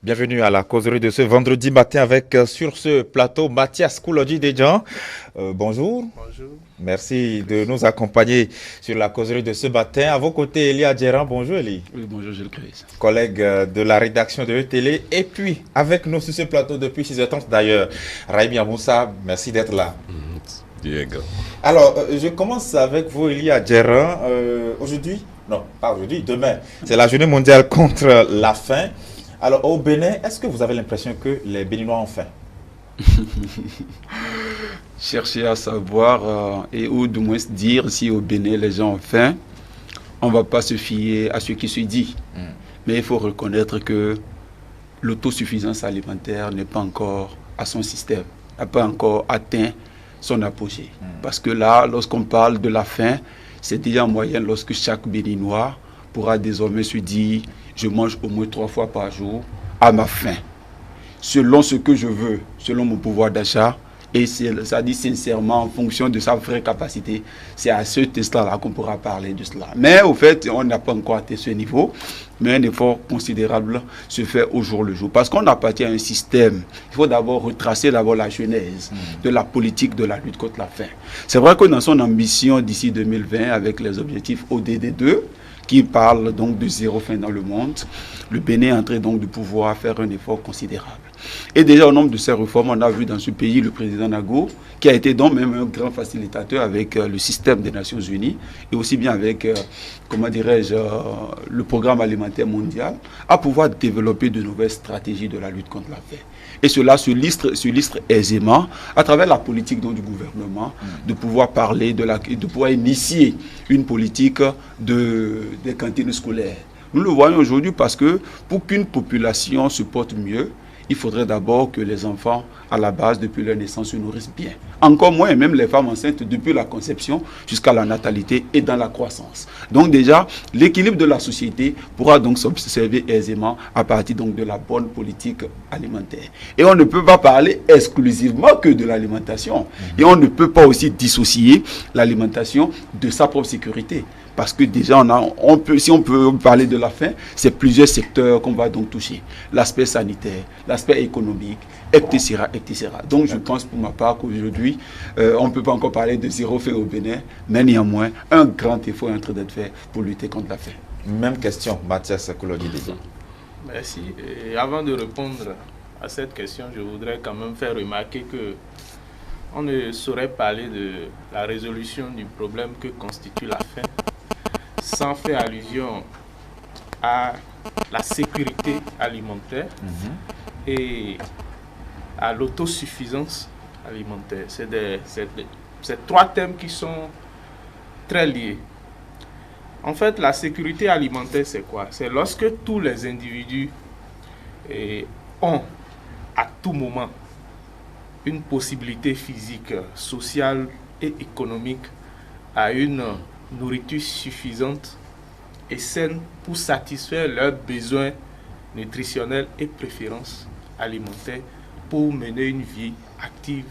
Bienvenue à la causerie de ce vendredi matin avec sur ce plateau Mathias Koulodji Dedjan. Bonjour. Bonjour. Merci de nous accompagner sur la causerie de ce matin. À vos côtés, Elie Adjeran. Bonjour Elie. Oui, bonjour Gilles Chris. Collègue de la rédaction de E-Télé. Et puis, avec nous sur ce plateau depuis 6h30 d'ailleurs, Raïmi Amoussa, merci d'être là. Diego. Alors, je commence avec vous Elie Adjeran. Aujourd'hui, non, pas aujourd'hui, demain, c'est la journée mondiale contre la faim. Alors, au Bénin, est-ce que vous avez l'impression que les Béninois ont faim? Chercher à savoir et ou du moins dire si au Bénin les gens ont faim, on ne va pas se fier à ce qui se dit. Mais il faut reconnaître que l'autosuffisance alimentaire n'est pas encore à son système, n'a pas encore atteint son apogée. Parce que là, lorsqu'on parle de la faim, c'est déjà en moyenne lorsque chaque Béninois pourra désormais se dire je mange au moins 3 fois par jour à ma faim, selon ce que je veux, selon mon pouvoir d'achat, et ça dit sincèrement en fonction de sa vraie capacité. C'est à ce test-là qu'on pourra parler de cela. Mais au fait, on n'a pas encore atteint ce niveau, mais un effort considérable se fait au jour le jour. Parce qu'on appartient à un système, il faut d'abord retracer la genèse de la politique de la lutte contre la faim. C'est vrai que dans son ambition d'ici 2020, avec les objectifs ODD2, qui parle donc de zéro faim dans le monde, le Bénin est en train donc de pouvoir faire un effort considérable. Et déjà au nombre de ces réformes, on a vu dans ce pays le président Nago, qui a été donc même un grand facilitateur avec le système des Nations Unies, et aussi bien avec, comment dirais-je, le programme alimentaire mondial, à pouvoir développer de nouvelles stratégies de la lutte contre la faim. Et cela se illustre aisément à travers la politique donc, du gouvernement, de pouvoir parler, de pouvoir initier une politique des cantines scolaires. Nous le voyons aujourd'hui parce que pour qu'une population se porte mieux, il faudrait d'abord que les enfants, à la base, depuis leur naissance, se nourrissent bien. Encore moins, même les femmes enceintes, depuis la conception jusqu'à la natalité et dans la croissance. Donc déjà, l'équilibre de la société pourra donc s'observer aisément à partir donc de la bonne politique alimentaire. Et on ne peut pas parler exclusivement que de l'alimentation. Et on ne peut pas aussi dissocier l'alimentation de sa propre sécurité. Parce que déjà, si on peut parler de la faim, c'est plusieurs secteurs qu'on va donc toucher. L'aspect sanitaire, l'aspect économique, etc., etc. Donc je pense pour ma part qu'aujourd'hui, on ne peut pas encore parler de zéro faim au Bénin, mais néanmoins, un grand effort est en train d'être fait pour lutter contre la faim. Même question, Mathias Koulodji Dedjan. Merci. Et avant de répondre à cette question, je voudrais quand même faire remarquer que on ne saurait parler de la résolution du problème que constitue la faim sans faire allusion à la sécurité alimentaire et à l'autosuffisance alimentaire. C'est 3 thèmes qui sont très liés. En fait, la sécurité alimentaire, c'est quoi? C'est lorsque tous les individus ont à tout moment une possibilité physique, sociale et économique à une nourriture suffisante et saine pour satisfaire leurs besoins nutritionnels et préférences alimentaires pour mener une vie active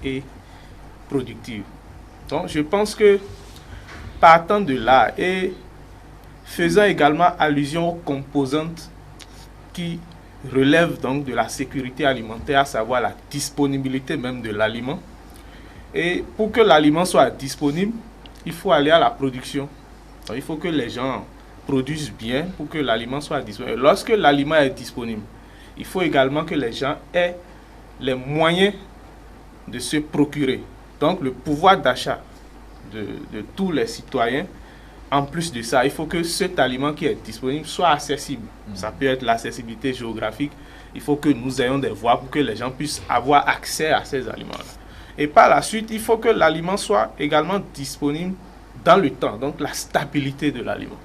et productive. Donc je pense que partant de là et faisant également allusion aux composantes qui relèvent donc de la sécurité alimentaire, à savoir la disponibilité même de l'aliment. Et pour que l'aliment soit disponible, il faut aller à la production. Donc, il faut que les gens produisent bien pour que l'aliment soit disponible. Et lorsque l'aliment est disponible, il faut également que les gens aient les moyens de se procurer. Donc le pouvoir d'achat de tous les citoyens. En plus de ça, il faut que cet aliment qui est disponible soit accessible. Ça peut être l'accessibilité géographique. Il faut que nous ayons des voies pour que les gens puissent avoir accès à ces aliments-là. Et par la suite, il faut que l'aliment soit également disponible dans le temps, donc la stabilité de l'aliment.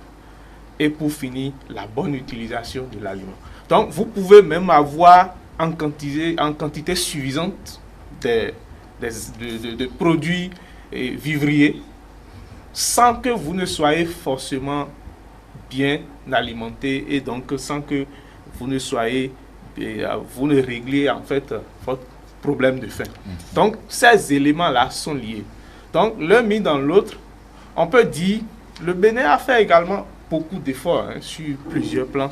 Et pour finir, la bonne utilisation de l'aliment. Donc, vous pouvez même avoir en quantité suffisante de produits vivriers sans que vous ne soyez forcément bien alimenté et donc sans que vous ne régliez en fait votre problème de faim. Donc ces éléments-là sont liés. Donc l'un mis dans l'autre, on peut dire le Bénin a fait également beaucoup d'efforts sur plusieurs plans.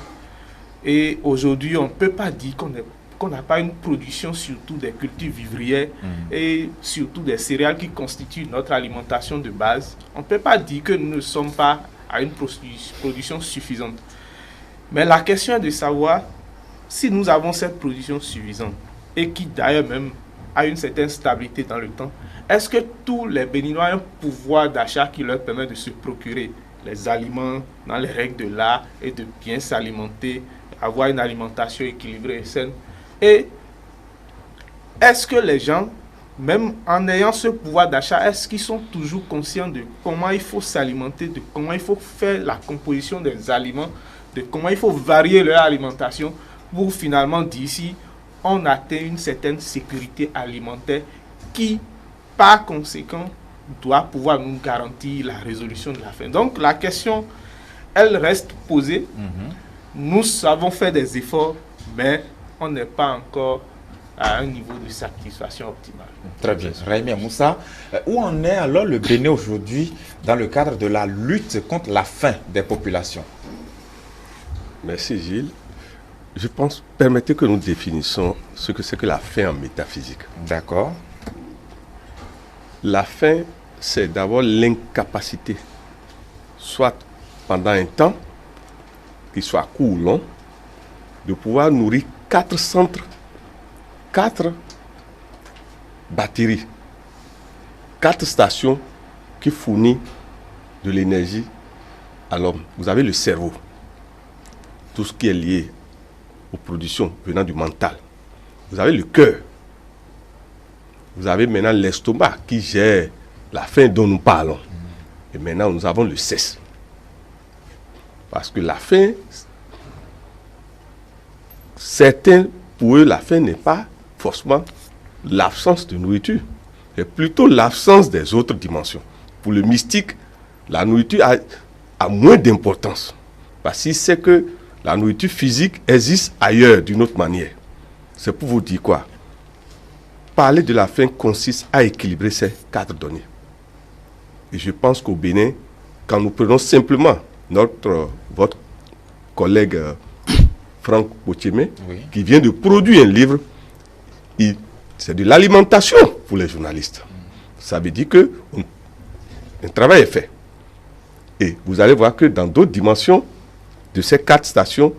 Et aujourd'hui, on ne peut pas dire qu'on n'a pas une production, surtout des cultures vivrières et surtout des céréales qui constituent notre alimentation de base. On ne peut pas dire que nous ne sommes pas à une production suffisante. Mais la question est de savoir si nous avons cette production suffisante et qui d'ailleurs même a une certaine stabilité dans le temps, est-ce que tous les Béninois ont un pouvoir d'achat qui leur permet de se procurer les aliments dans les règles de l'art et de bien s'alimenter, avoir une alimentation équilibrée et saine? Et est-ce que les gens, même en ayant ce pouvoir d'achat, est-ce qu'ils sont toujours conscients de comment il faut s'alimenter, de comment il faut faire la composition des aliments, de comment il faut varier leur alimentation pour finalement d'ici on atteint une certaine sécurité alimentaire qui, par conséquent, doit pouvoir nous garantir la résolution de la faim. Donc la question, elle reste posée. Nous avons fait des efforts, mais on n'est pas encore à un niveau de satisfaction optimale. Très bien. Raimi Moussa, où en est alors le Bénin aujourd'hui dans le cadre de la lutte contre la faim des populations? Merci Gilles. Je pense, permettez que nous définissions ce que c'est que la faim en métaphysique. D'accord. La faim, c'est d'abord l'incapacité, soit pendant un temps, qu'il soit court ou long, de pouvoir nourrir 4 centres, 4 batteries, 4 stations qui fournissent de l'énergie à l'homme. Vous avez le cerveau, tout ce qui est lié aux productions venant du mental. Vous avez le cœur. Vous avez maintenant l'estomac qui gère la faim dont nous parlons. Et maintenant, nous avons le cesse. Parce que la faim, certains, pour eux, la faim n'est pas forcément l'absence de nourriture. C'est plutôt l'absence des autres dimensions. Pour le mystique, la nourriture a moins d'importance. Parce qu'il sait que la nourriture physique existe ailleurs d'une autre manière. C'est pour vous dire quoi? Parler de la faim consiste à équilibrer ces 4 données. Et je pense qu'au Bénin, quand nous prenons simplement votre collègue Franck Potiemé, qui vient de produire un livre, c'est de l'alimentation pour les journalistes. Ça veut dire qu'un travail est fait. Et vous allez voir que dans d'autres dimensions, de ces 4 stations,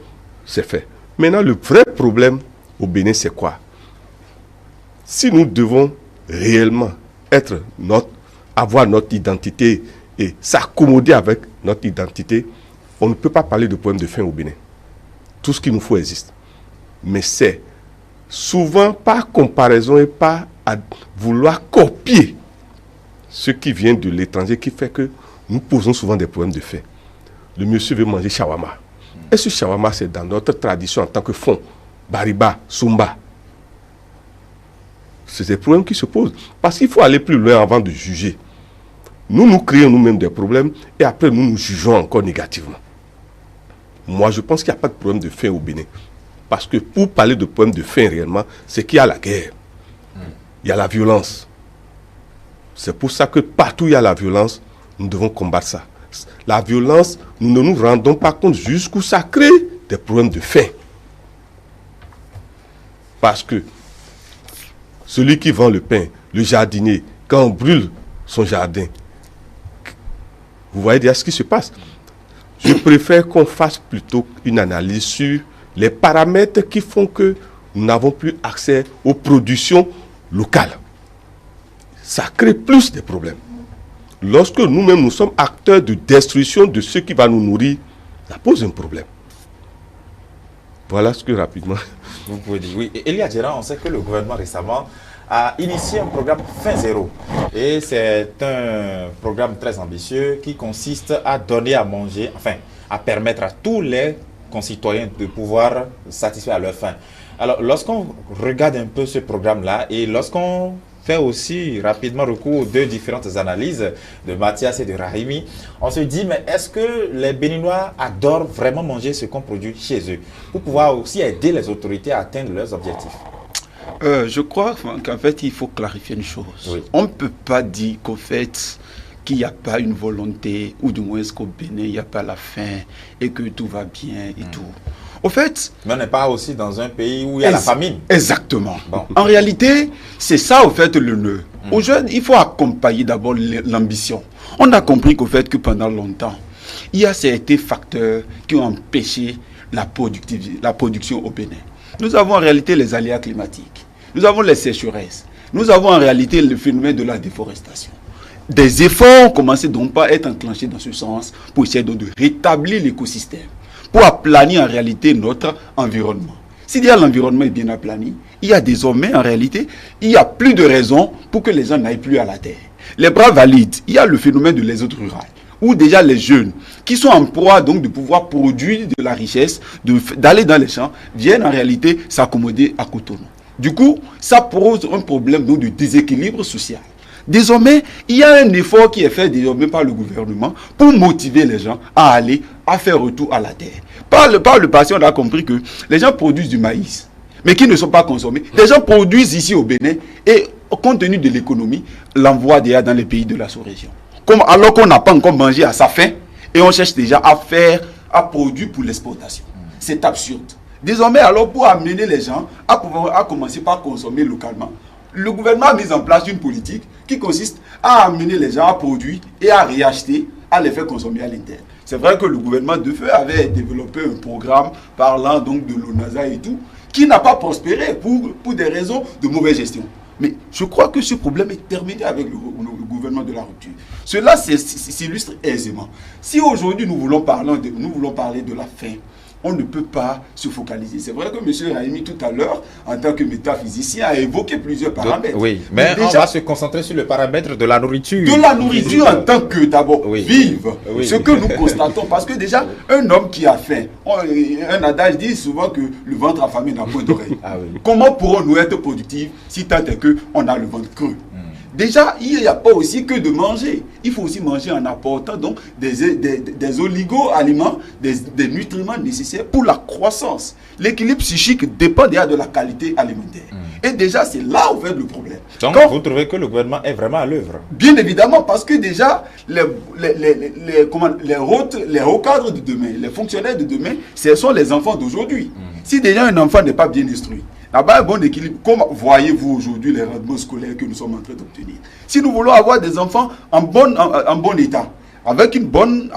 c'est fait. Maintenant, le vrai problème au Bénin, c'est quoi? Si nous devons réellement avoir notre identité et s'accommoder avec notre identité, on ne peut pas parler de problème de faim au Bénin. Tout ce qu'il nous faut existe. Mais c'est souvent par comparaison et par vouloir copier ce qui vient de l'étranger qui fait que nous posons souvent des problèmes de faim. Le monsieur veut manger shawarma. Et ce shawarma, c'est dans notre tradition en tant que fond. Bariba, Sumba. C'est des problèmes qui se posent. Parce qu'il faut aller plus loin avant de juger. Nous créons nous-mêmes des problèmes et après nous jugeons encore négativement. Moi, je pense qu'il n'y a pas de problème de faim au Bénin. Parce que pour parler de problème de faim réellement, c'est qu'il y a la guerre. Il y a la violence. C'est pour ça que partout où il y a la violence, nous devons combattre ça. La violence, nous ne nous rendons pas compte jusqu'où ça crée des problèmes de faim. Parce que celui qui vend le pain, le jardinier, quand on brûle son jardin, vous voyez déjà ce qui se passe. Je préfère qu'on fasse plutôt une analyse sur les paramètres qui font que nous n'avons plus accès aux productions locales. Ça crée plus de problèmes. Lorsque nous-mêmes nous sommes acteurs de destruction de ce qui va nous nourrir, ça pose un problème. Voilà ce que rapidement... Vous pouvez dire, oui. Et Elia Djera, on sait que le gouvernement récemment a initié un programme Faim Zéro. Et c'est un programme très ambitieux qui consiste à donner à manger, enfin, à permettre à tous les concitoyens de pouvoir satisfaire leur faim. Alors, lorsqu'on regarde un peu ce programme-là et lorsqu'on fait aussi rapidement recours aux 2 différentes analyses de Mathias et de Rahimi, on se dit, mais est-ce que les Béninois adorent vraiment manger ce qu'on produit chez eux pour pouvoir aussi aider les autorités à atteindre leurs objectifs? Je crois qu'en fait, il faut clarifier une chose. Oui. On ne peut pas dire qu'au fait, qu'il n'y a pas une volonté, ou du moins qu'au Bénin, il n'y a pas la faim et que tout va bien et tout. Au fait... Mais on n'est pas aussi dans un pays où il y a la famine. Exactement. Bon. En réalité, c'est ça, au fait, le nœud. Aux jeunes, il faut accompagner d'abord l'ambition. On a compris qu'au fait que pendant longtemps, il y a certains facteurs qui ont empêché la production au Bénin. Nous avons en réalité les aléas climatiques. Nous avons les sécheresses. Nous avons en réalité le phénomène de la déforestation. Des efforts ont commencé donc pas à être enclenchés dans ce sens pour essayer donc de rétablir l'écosystème, pour aplanir en réalité notre environnement. Si déjà l'environnement est bien aplani, il y a désormais en réalité, il n'y a plus de raison pour que les gens n'aillent plus à la terre. Les bras valides, il y a le phénomène de l'exode rural, où déjà les jeunes qui sont en proie donc de pouvoir produire de la richesse, d'aller dans les champs, viennent en réalité s'accommoder à Cotonou. Du coup, ça pose un problème donc de déséquilibre social. Désormais, il y a un effort qui est fait désormais par le gouvernement pour motiver les gens à faire retour à la terre. Par le passé, on a compris que les gens produisent du maïs, mais qui ne sont pas consommés. Les gens produisent ici au Bénin et, compte tenu de l'économie, l'envoient déjà dans les pays de la sous-région. Alors qu'on n'a pas encore mangé à sa faim et on cherche déjà à produire pour l'exportation. C'est absurde. Désormais, alors pour amener les gens à commencer par consommer localement, le gouvernement a mis en place une politique qui consiste à amener les gens à produire et à réacheter, à les faire consommer à l'interne. C'est vrai que le gouvernement de feu avait développé un programme parlant donc de l'ONASA et tout, qui n'a pas prospéré pour des raisons de mauvaise gestion. Mais je crois que ce problème est terminé avec le gouvernement de la rupture. Cela s'illustre aisément. Si aujourd'hui nous voulons parler de la faim, on ne peut pas se focaliser. C'est vrai que M. Raimi, tout à l'heure, en tant que métaphysicien, a évoqué plusieurs paramètres. Oui, mais déjà, on va se concentrer sur le paramètre de la nourriture. De la nourriture en tant que, d'abord, vive. Oui. Ce que nous constatons, parce que déjà, un homme qui a faim, un adage dit souvent que le ventre affamé n'a point d'oreille. Comment pourrons-nous être productifs si tant est qu'on a le ventre creux? Déjà, il n'y a pas aussi que de manger. Il faut aussi manger en apportant donc des oligo-aliments, des nutriments nécessaires pour la croissance. L'équilibre psychique dépend déjà de la qualité alimentaire. Et déjà, c'est là où fait le problème. Donc, vous trouvez que le gouvernement est vraiment à l'œuvre? Bien évidemment, parce que déjà, les hauts cadres de demain, les fonctionnaires de demain, ce sont les enfants d'aujourd'hui. Si déjà un enfant n'est pas bien instruit, là-bas, un bon équilibre. Comment voyez-vous aujourd'hui les rendements scolaires que nous sommes en train d'obtenir? Si nous voulons avoir des enfants en bon état, avec une bonne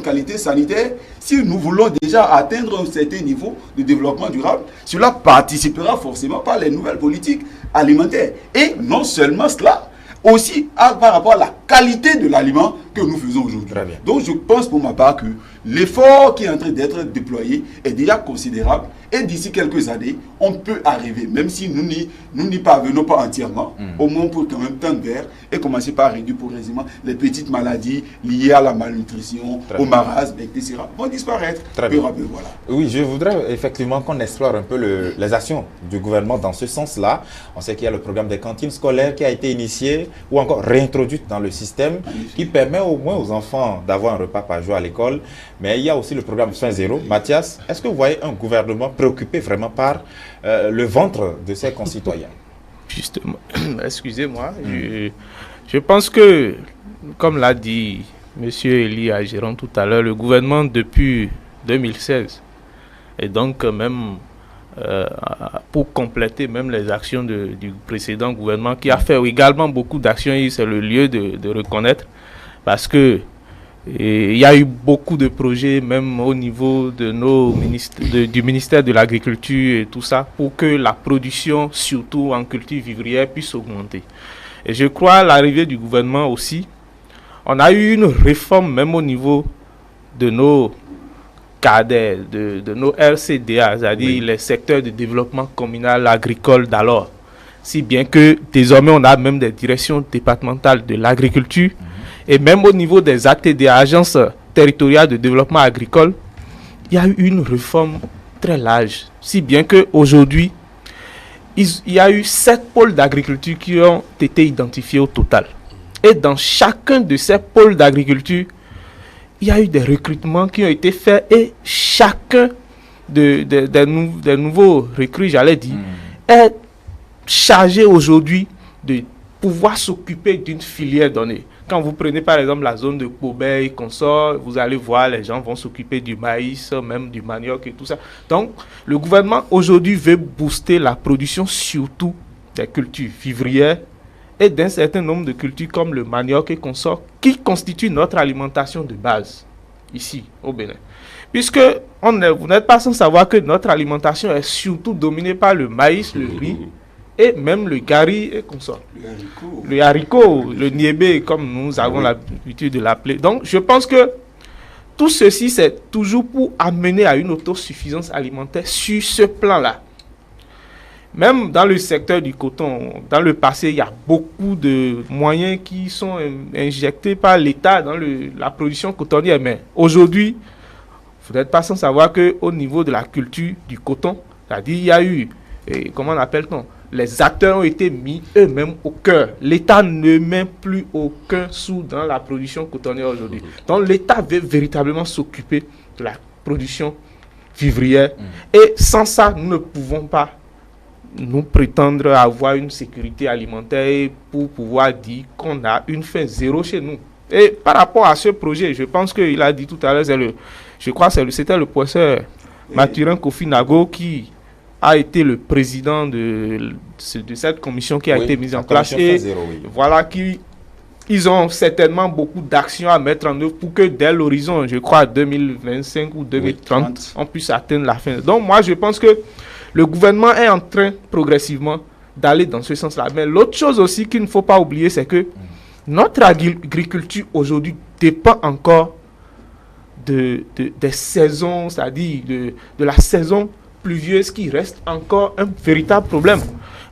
qualité sanitaire, si nous voulons déjà atteindre un certain niveau de développement durable, cela participera forcément par les nouvelles politiques alimentaires. Et non seulement cela, aussi par rapport à la qualité de l'aliment que nous faisons aujourd'hui. Donc je pense pour ma part que l'effort qui est en train d'être déployé est déjà considérable et d'ici quelques années, on peut arriver, même si nous n'y parvenons pas entièrement, au moins pour quand même tendre vers et commencer par réduire progressivement les petites maladies liées à la malnutrition, au marasme, etc. vont disparaître. Très bien. Voilà. Oui, je voudrais effectivement qu'on explore un peu les actions du gouvernement dans ce sens-là. On sait qu'il y a le programme des cantines scolaires qui a été initié ou encore réintroduit dans le système qui permet au moins aux enfants d'avoir un repas par jour à l'école. Mais il y a aussi le programme Soins Zéro. Mathias, est-ce que vous voyez un gouvernement préoccupé vraiment par le ventre de ses concitoyens? Justement, excusez-moi, je pense que, comme l'a dit M. Elie Ageron tout à l'heure, le gouvernement depuis 2016, et donc même pour compléter même les actions du précédent gouvernement, qui a fait également beaucoup d'actions, et c'est le lieu de reconnaître, parce que il y a eu beaucoup de projets, même au niveau de du ministère de l'Agriculture et tout ça, pour que la production, surtout en culture vivrière, puisse augmenter. Et je crois à l'arrivée du gouvernement aussi, on a eu une réforme même au niveau de nos cadres, de nos RCDA, c'est-à-dire les secteurs de développement communal agricole d'alors. Si bien que désormais on a même des directions départementales de l'agriculture. Et même au niveau des ATD, agences territoriales de développement agricole, il y a eu une réforme très large. Si bien qu'aujourd'hui, il y a eu 7 pôles d'agriculture qui ont été identifiés au total. Et dans chacun de ces pôles d'agriculture, il y a eu des recrutements qui ont été faits et chacun des nouveaux recrues, j'allais dire, est chargé aujourd'hui de pouvoir s'occuper d'une filière donnée. Quand vous prenez par exemple la zone de Kobe et consorts, vous allez voir, les gens vont s'occuper du maïs, même du manioc et tout ça. Donc, le gouvernement aujourd'hui veut booster la production surtout des cultures vivrières et d'un certain nombre de cultures comme le manioc et consorts qui constituent notre alimentation de base ici au Bénin. Puisque vous n'êtes pas sans savoir que notre alimentation est surtout dominée par le maïs, le riz et même le gari et consorts. Le haricot, le niébé, comme nous avons l'habitude de l'appeler. Donc, je pense que tout ceci, c'est toujours pour amener à une autosuffisance alimentaire sur ce plan-là. Même dans le secteur du coton, dans le passé, il y a beaucoup de moyens qui sont injectés par l'État dans la production cotonnière. Mais aujourd'hui, vous n'êtes pas sans savoir qu'au niveau de la culture du coton, c'est-à-dire il y a eu, comment on appelle-t-on, les acteurs ont été mis eux-mêmes au cœur. L'État ne met plus aucun sou dans la production cotonnière aujourd'hui. Donc l'État veut véritablement s'occuper de la production vivrière. Et sans ça, nous ne pouvons pas nous prétendre avoir une sécurité alimentaire pour pouvoir dire qu'on a une faim zéro chez nous. Et par rapport à ce projet, je pense qu'il a dit tout à l'heure, je crois que c'était le professeur Mathurin Kofi Nago qui a été le président de cette commission qui a été mise en place. Et voilà, ils ont certainement beaucoup d'actions à mettre en œuvre pour que dès l'horizon, je crois 2025 ou 2030, on puisse atteindre la fin. Donc moi, je pense que le gouvernement est en train progressivement d'aller dans ce sens-là. Mais l'autre chose aussi qu'il ne faut pas oublier, c'est que notre agriculture aujourd'hui dépend encore des saisons, c'est-à-dire de la saison pluvieuse qui reste encore un véritable problème.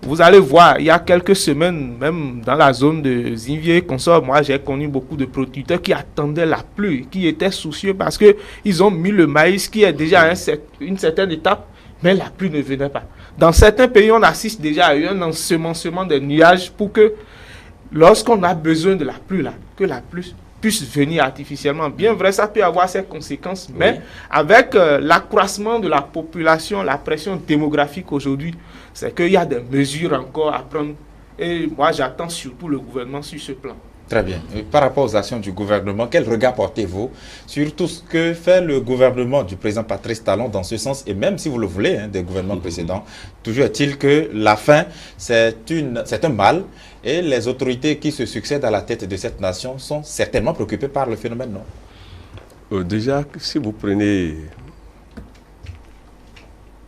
Vous allez voir, il y a quelques semaines, même dans la zone de Zinvier Consort, moi j'ai connu beaucoup de producteurs qui attendaient la pluie, qui étaient soucieux parce qu'ils ont mis le maïs qui est déjà à une certaine étape, mais la pluie ne venait pas. Dans certains pays, on assiste déjà à un ensemencement des nuages pour que lorsqu'on a besoin de la pluie, là, que la pluie puisse venir artificiellement. Bien vrai, ça peut avoir ses conséquences, mais avec l'accroissement de la population, la pression démographique aujourd'hui, c'est qu'il y a des mesures encore à prendre. Et moi, j'attends surtout le gouvernement sur ce plan. Très bien. Et par rapport aux actions du gouvernement, quel regard portez-vous sur tout ce que fait le gouvernement du président Patrice Talon dans ce sens, et même si vous le voulez, des gouvernements précédents, toujours est-il que la faim, c'est un mal, et les autorités qui se succèdent à la tête de cette nation sont certainement préoccupées par le phénomène, non? Déjà, si vous prenez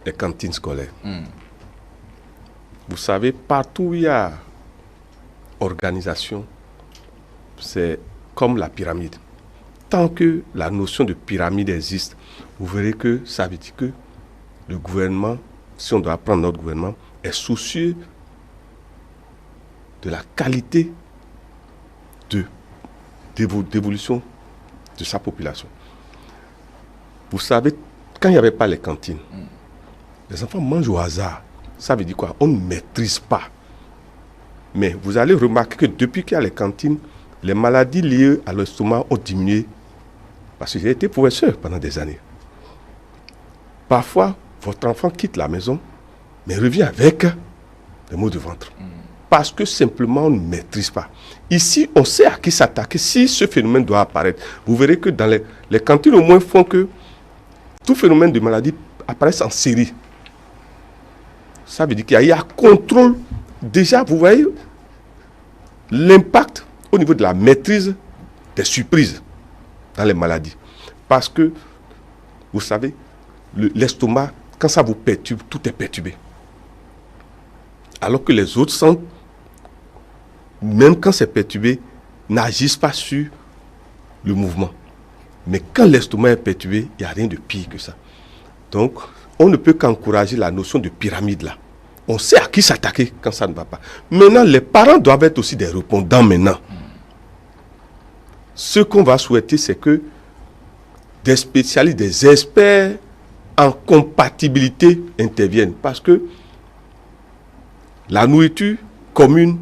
les cantines scolaires, vous savez, partout où il y a organisation, c'est comme la pyramide. Tant que la notion de pyramide existe, vous verrez que ça veut dire que le gouvernement, si on doit prendre notre gouvernement, est soucieux de la qualité d'évolution de sa population. Vous savez, quand il n'y avait pas les cantines, les enfants mangent au hasard. Ça veut dire quoi? On ne maîtrise pas. Mais vous allez remarquer que depuis qu'il y a les cantines, les maladies liées à l'estomac ont diminué. Parce que j'ai été professeur pendant des années. Parfois, votre enfant quitte la maison, mais revient avec des maux de ventre. Parce que simplement, on ne maîtrise pas. Ici, on sait à qui s'attaquer. Si ce phénomène doit apparaître, vous verrez que dans les cantines, au moins, font que tout phénomène de maladie apparaisse en série. Ça veut dire qu'il y a contrôle. Déjà, vous voyez l'impact au niveau de la maîtrise des surprises dans les maladies. Parce que, vous savez, l'estomac, quand ça vous perturbe, tout est perturbé. Alors que les autres centres, même quand c'est perturbé, n'agissent pas sur le mouvement. Mais quand l'estomac est perturbé, il n'y a rien de pire que ça. Donc, on ne peut qu'encourager la notion de pyramide là. On sait à qui s'attaquer quand ça ne va pas. Maintenant, les parents doivent être aussi des répondants maintenant. Ce qu'on va souhaiter, c'est que des spécialistes, des experts en compatibilité interviennent. Parce que la nourriture commune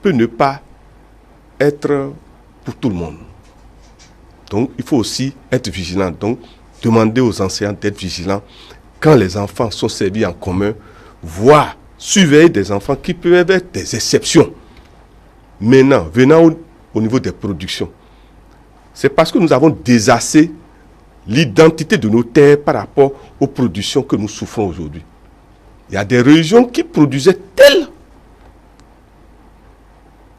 peut ne pas être pour tout le monde. Donc, il faut aussi être vigilant. Donc, demander aux enseignants d'être vigilants quand les enfants sont servis en commun, voire surveiller des enfants qui peuvent être des exceptions. Maintenant, venant au niveau des productions. C'est parce que nous avons désassé l'identité de nos terres par rapport aux productions que nous souffrons aujourd'hui. Il y a des régions qui produisaient telle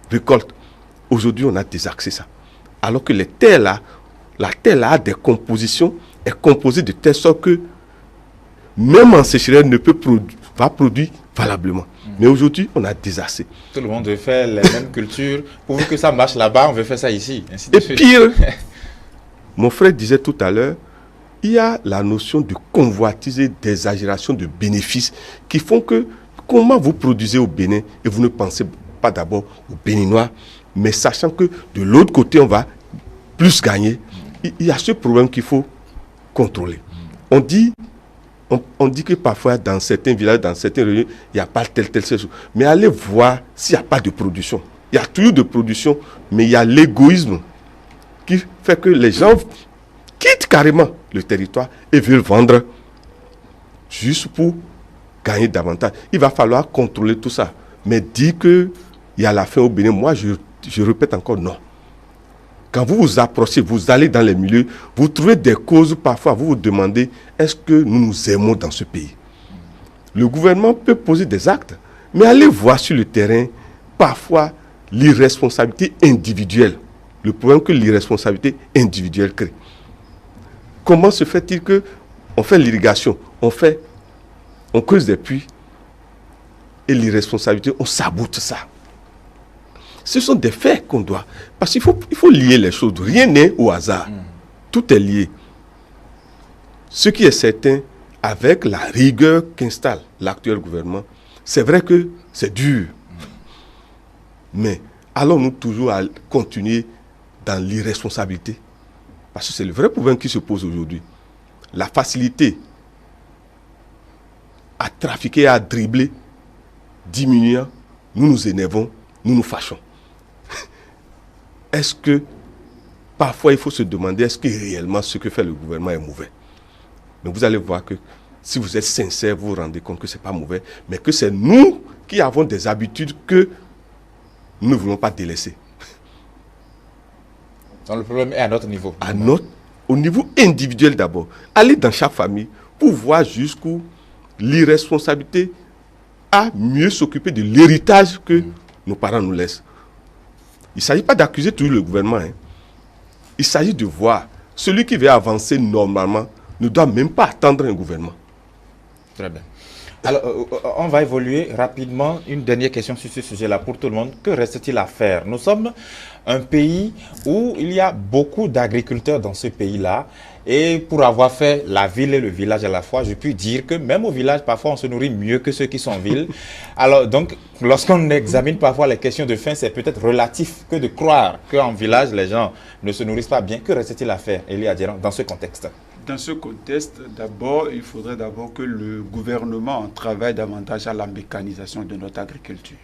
récolte. Aujourd'hui, on a désaxé ça. Alors que les terres là, la terre là a des compositions, est composée de telle sorte que même en sécheresse ne peut va produire valablement. Mais aujourd'hui, on a désassé. Tout le monde veut faire les mêmes cultures. Pour que ça marche là-bas, on veut faire ça ici. Et pire, mon frère disait tout à l'heure, il y a la notion de convoitiser, d'exagération de bénéfices qui font que comment vous produisez au Bénin et vous ne pensez pas d'abord aux Béninois, mais sachant que de l'autre côté, on va plus gagner. Il y a ce problème qu'il faut contrôler. On dit que parfois dans certains villages, dans certaines régions, il n'y a pas telle chose. Mais allez voir s'il n'y a pas de production. Il y a toujours de production, mais il y a l'égoïsme qui fait que les gens quittent carrément le territoire et veulent vendre juste pour gagner davantage. Il va falloir contrôler tout ça. Mais dire qu'il y a la faim au Bénin, moi je répète encore non. Quand vous vous approchez, vous allez dans les milieux, vous trouvez des causes, parfois vous vous demandez, est-ce que nous nous aimons dans ce pays? Le gouvernement peut poser des actes, mais allez voir sur le terrain, parfois, l'irresponsabilité individuelle. Le problème que l'irresponsabilité individuelle crée. Comment se fait-il qu'on fait l'irrigation, on creuse des puits, et l'irresponsabilité, on sabote ça? Ce sont des faits qu'on doit... Parce qu'il faut lier les choses. Rien n'est au hasard. Tout est lié. Ce qui est certain, avec la rigueur qu'installe l'actuel gouvernement, c'est vrai que c'est dur. Mais allons-nous toujours à continuer dans l'irresponsabilité? Parce que c'est le vrai problème qui se pose aujourd'hui. La facilité à trafiquer, à dribbler, diminuant, nous nous énervons, nous nous fâchons. Est-ce que, parfois il faut se demander, est-ce que réellement ce que fait le gouvernement est mauvais? Mais vous allez voir que si vous êtes sincère, vous vous rendez compte que ce n'est pas mauvais, mais que c'est nous qui avons des habitudes que nous ne voulons pas délaisser. Donc le problème est à notre niveau. Au niveau individuel d'abord. Allez dans chaque famille pour voir jusqu'où l'irresponsabilité a mieux s'occuper de l'héritage que nos parents nous laissent. Il ne s'agit pas d'accuser toujours le gouvernement. Il s'agit de voir. Celui qui veut avancer normalement ne doit même pas attendre un gouvernement. Très bien. Alors, on va évoluer rapidement. Une dernière question sur ce sujet-là pour tout le monde. Que reste-t-il à faire? Nous sommes un pays où il y a beaucoup d'agriculteurs dans ce pays-là. Et pour avoir fait la ville et le village à la fois, je puis dire que même au village, parfois, on se nourrit mieux que ceux qui sont en ville. Alors, donc, lorsqu'on examine parfois les questions de faim, c'est peut-être relatif que de croire qu'en village, les gens ne se nourrissent pas bien. Que reste-t-il à faire, Elie Adjeran, dans ce contexte? Dans ce contexte, d'abord, il faudrait d'abord que le gouvernement travaille davantage à la mécanisation de notre agriculture.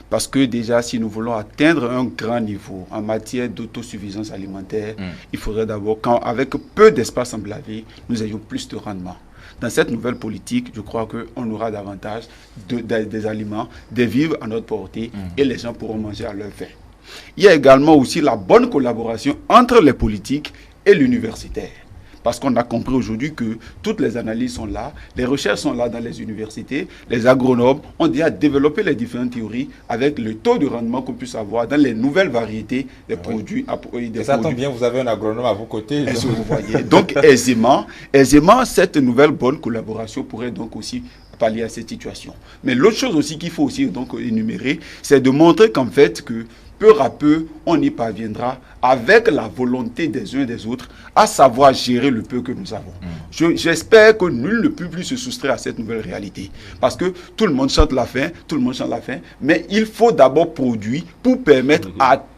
Parce que déjà, si nous voulons atteindre un grand niveau en matière d'autosuffisance alimentaire, il faudrait d'abord qu'avec peu d'espace emblavé, nous ayons plus de rendement. Dans cette nouvelle politique, je crois qu'on aura davantage des aliments, des vivres à notre portée et les gens pourront manger à leur faim. Il y a également aussi la bonne collaboration entre les politiques et l'universitaire. Parce qu'on a compris aujourd'hui que toutes les analyses sont là, les recherches sont là dans les universités, les agronomes ont déjà développé les différentes théories avec le taux de rendement qu'on puisse avoir dans les nouvelles variétés des produits. Ça tombe bien, vous avez un agronome à vos côtés. Est-ce que vous voyez? Donc aisément, cette nouvelle bonne collaboration pourrait donc aussi pallier à cette situation. Mais l'autre chose aussi qu'il faut aussi donc énumérer, c'est de montrer qu'en fait que peu à peu, on y parviendra avec la volonté des uns et des autres à savoir gérer le peu que nous avons. J'espère que nul ne peut plus se soustraire à cette nouvelle réalité. Parce que tout le monde chante la faim, mais il faut d'abord produire pour permettre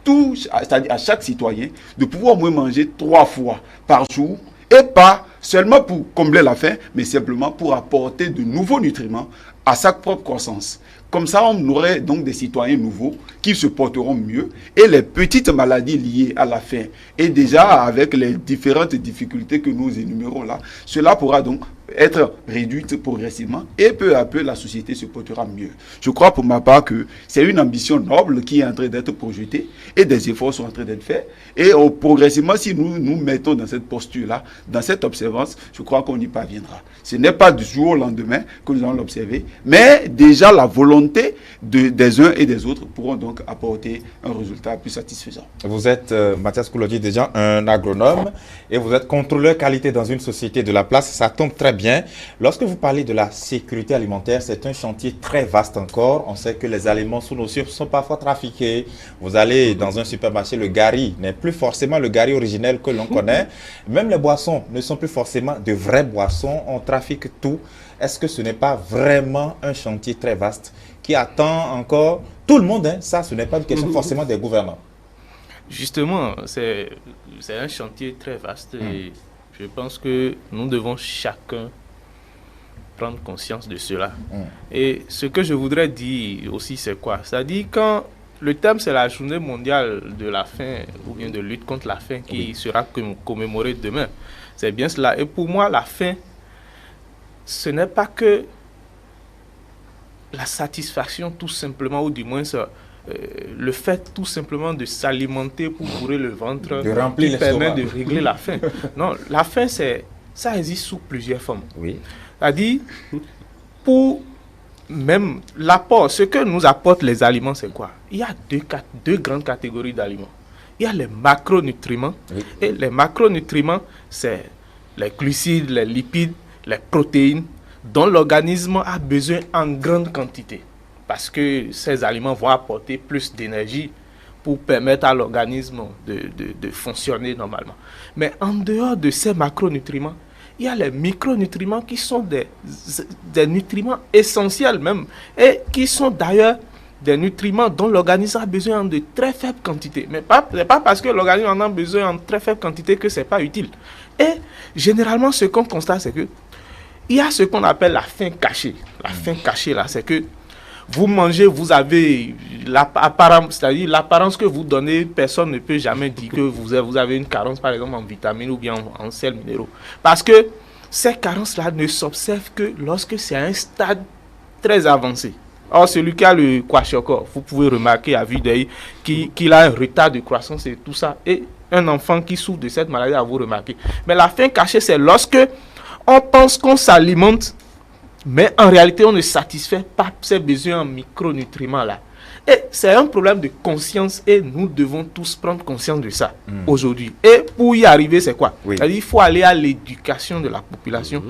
c'est-à-dire à chaque citoyen de pouvoir moins manger 3 fois par jour et pas seulement pour combler la faim, mais simplement pour apporter de nouveaux nutriments à sa propre croissance. Comme ça, on aurait donc des citoyens nouveaux qui se porteront mieux et les petites maladies liées à la faim et déjà avec les différentes difficultés que nous énumérons là, cela pourra donc être réduite progressivement et peu à peu la société se portera mieux. Je crois pour ma part que c'est une ambition noble qui est en train d'être projetée et des efforts sont en train d'être faits et progressivement si nous nous mettons dans cette posture-là, dans cette observance, je crois qu'on y parviendra. Ce n'est pas du jour au lendemain que nous allons l'observer, mais déjà la volonté des uns et des autres pourront donc apporter un résultat plus satisfaisant. Vous êtes, Mathias Koulodji, déjà un agronome et vous êtes contrôleur qualité dans une société de la place. Ça tombe très bien. Lorsque vous parlez de la sécurité alimentaire, c'est un chantier très vaste encore. On sait que les aliments sous nos cieux sont parfois trafiqués. Vous allez dans un supermarché, le gari n'est plus forcément le gari originel que l'on connaît. Même les boissons ne sont plus forcément de vraies boissons. On trafique tout. Est-ce que ce n'est pas vraiment un chantier très vaste qui attend encore tout le monde, hein? Ça, ce n'est pas une question forcément des gouvernants. Justement, c'est un chantier très vaste et je pense que nous devons chacun prendre conscience de cela. Et ce que je voudrais dire aussi, c'est quoi? C'est-à-dire quand le thème, c'est la journée mondiale de la faim ou bien de lutte contre la faim qui sera commémorée demain. C'est bien cela. Et pour moi, la faim, ce n'est pas que la satisfaction tout simplement, ou du moins le fait tout simplement de s'alimenter pour bourrer le ventre de remplir qui permet de régler la faim. Non, la faim, ça existe sous plusieurs formes. Oui. C'est-à-dire, pour même l'apport, ce que nous apportent les aliments, c'est quoi? Il y a deux grandes catégories d'aliments. Il y a les macronutriments. Et les macronutriments, c'est les glucides, les lipides, les protéines dont l'organisme a besoin en grande quantité. Parce que ces aliments vont apporter plus d'énergie pour permettre à l'organisme de fonctionner normalement. Mais en dehors de ces macronutriments, il y a les micronutriments qui sont des nutriments essentiels même, et qui sont d'ailleurs des nutriments dont l'organisme a besoin en de très faibles quantités. Mais ce n'est pas parce que l'organisme en a besoin en très faible quantité que ce n'est pas utile. Et généralement, ce qu'on constate, c'est que il y a ce qu'on appelle la faim cachée. La faim cachée, là, c'est que vous mangez, vous avez c'est-à-dire l'apparence que vous donnez, personne ne peut jamais dire que vous avez une carence, par exemple, en vitamines ou bien en sels minéraux. Parce que ces carences-là ne s'observent que lorsque c'est à un stade très avancé. Or, celui qui a le kwashiorkor, vous pouvez remarquer à vue d'œil qu'il a un retard de croissance et tout ça. Et un enfant qui souffre de cette maladie, à vous remarquer. Mais la faim cachée, c'est lorsque on pense qu'on s'alimente, mais en réalité, on ne satisfait pas ses besoins en micronutriments là. Et c'est un problème de conscience et nous devons tous prendre conscience de ça aujourd'hui. Et pour y arriver, c'est quoi? C'est-à-dire il faut aller à l'éducation de la population.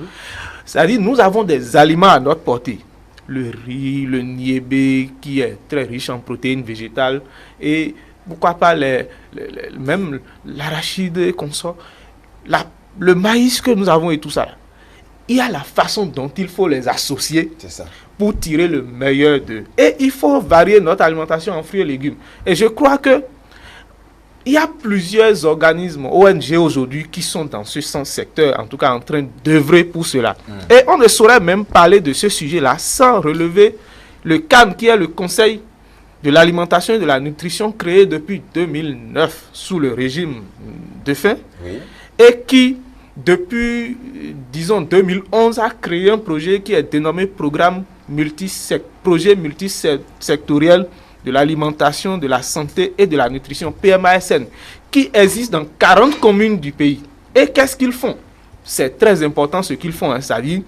C'est-à-dire nous avons des aliments à notre portée. Le riz, le niébé qui est très riche en protéines végétales et pourquoi pas même l'arachide et consorts. Le maïs que nous avons et tout ça. Il y a la façon dont il faut les associer pour tirer le meilleur d'eux. Et il faut varier notre alimentation en fruits et légumes. Et je crois que il y a plusieurs organismes, ONG aujourd'hui, qui sont dans ce secteur, en tout cas en train d'œuvrer pour cela. Et on ne saurait même parler de ce sujet-là sans relever le CAN, qui est le Conseil de l'alimentation et de la nutrition créé depuis 2009 sous le régime de faim, et qui depuis, disons, 2011, a créé un projet qui est dénommé Projet multisectoriel de l'alimentation, de la santé et de la nutrition, PMASN, qui existe dans 40 communes du pays. Et qu'est-ce qu'ils font? C'est très important ce qu'ils font, hein, c'est-à-dire,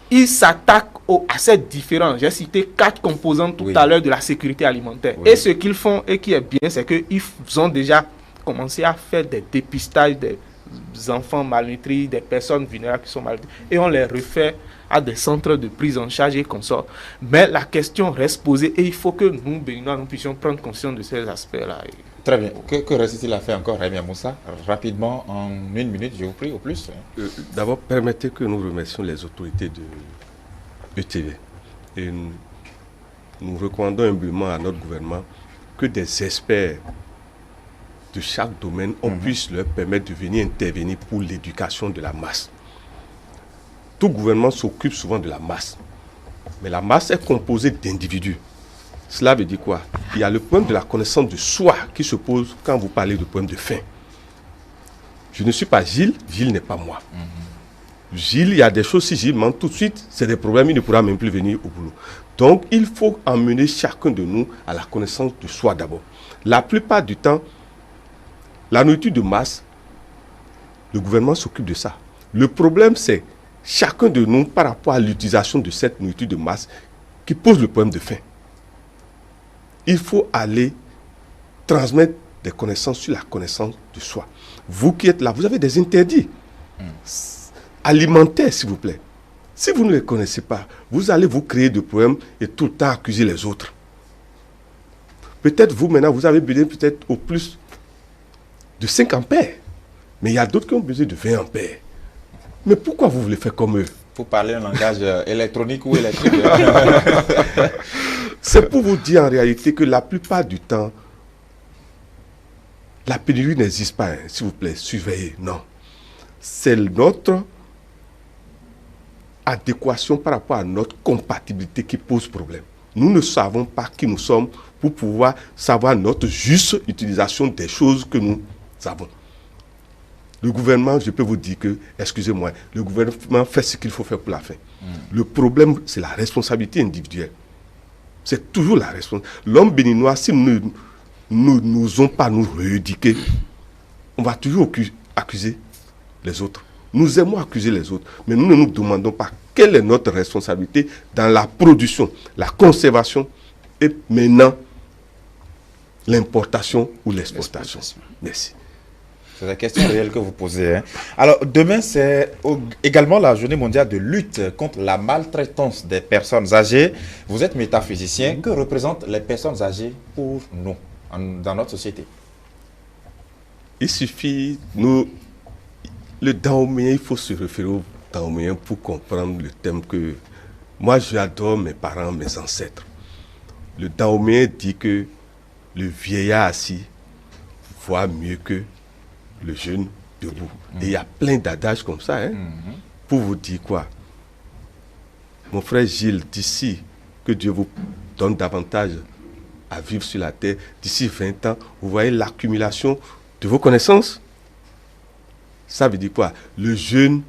ils s'attaquent à ces différents, j'ai cité 4 composantes tout à l'heure de la sécurité alimentaire. Et ce qu'ils font, et qui est bien, c'est qu'ils ont déjà commencé à faire des dépistages des enfants malnutris, des personnes vulnérables qui sont malnutries, et on les refait à des centres de prise en charge et consorts. Mais la question reste posée et il faut que nous, Béninois, nous puissions prendre conscience de ces aspects-là. Très bien. Que reste-t-il à faire encore, Rémi Moussa? Rapidement, en 1 minute, je vous prie, au plus. D'abord, permettez que nous remercions les autorités de ETV. Et nous recommandons humblement à notre gouvernement que des experts de chaque domaine, on puisse leur permettre de venir intervenir pour l'éducation de la masse. Tout gouvernement s'occupe souvent de la masse. Mais la masse est composée d'individus. Cela veut dire quoi? Il y a le problème de la connaissance de soi qui se pose quand vous parlez de problème de faim. Je ne suis pas Gilles, Gilles n'est pas moi. Gilles, il y a des choses, si Gilles ment tout de suite, c'est des problèmes, il ne pourra même plus venir au boulot. Donc, il faut emmener chacun de nous à la connaissance de soi d'abord. La plupart du temps, la nourriture de masse, le gouvernement s'occupe de ça. Le problème, c'est chacun de nous, par rapport à l'utilisation de cette nourriture de masse, qui pose le problème de faim. Il faut aller transmettre des connaissances sur la connaissance de soi. Vous qui êtes là, vous avez des interdits alimentaires, s'il vous plaît. Si vous ne les connaissez pas, vous allez vous créer des problèmes et tout le temps accuser les autres. Peut-être vous, maintenant, vous avez besoin peut-être au plus de 5 ampères. Mais il y a d'autres qui ont besoin de 20 ampères. Mais pourquoi vous voulez faire comme eux? Pour parler un langage électronique ou électrique. C'est pour vous dire en réalité que la plupart du temps, la pénurie n'existe pas, hein, s'il vous plaît, surveillez, non. C'est notre adéquation par rapport à notre compatibilité qui pose problème. Nous ne savons pas qui nous sommes pour pouvoir savoir notre juste utilisation des choses que nous avons. Le gouvernement, je peux vous dire que, excusez-moi, le gouvernement fait ce qu'il faut faire pour la fin. Le problème, c'est la responsabilité individuelle. C'est toujours la responsabilité. L'homme béninois, si nous n'osons pas nous rééduquer, on va toujours accuser les autres. Nous aimons accuser les autres, mais nous ne nous demandons pas quelle est notre responsabilité dans la production, la conservation et maintenant l'importation ou l'exportation. Merci. C'est la question réelle que vous posez. Hein. Alors, demain, c'est également la journée mondiale de lutte contre la maltraitance des personnes âgées. Vous êtes métaphysicien. Que représentent les personnes âgées pour nous, dans notre société? Il suffit, le Dahomey, il faut se référer au Dahomey pour comprendre le thème que moi j'adore mes parents, mes ancêtres. Le Dahomey dit que le vieillard assis voit mieux que le jeune debout. Et il y a plein d'adages comme ça, hein, pour vous dire quoi. Mon frère Gilles, d'ici que Dieu vous donne davantage à vivre sur la terre, d'ici 20 ans, vous voyez l'accumulation de vos connaissances. Ça veut dire quoi? Le jeune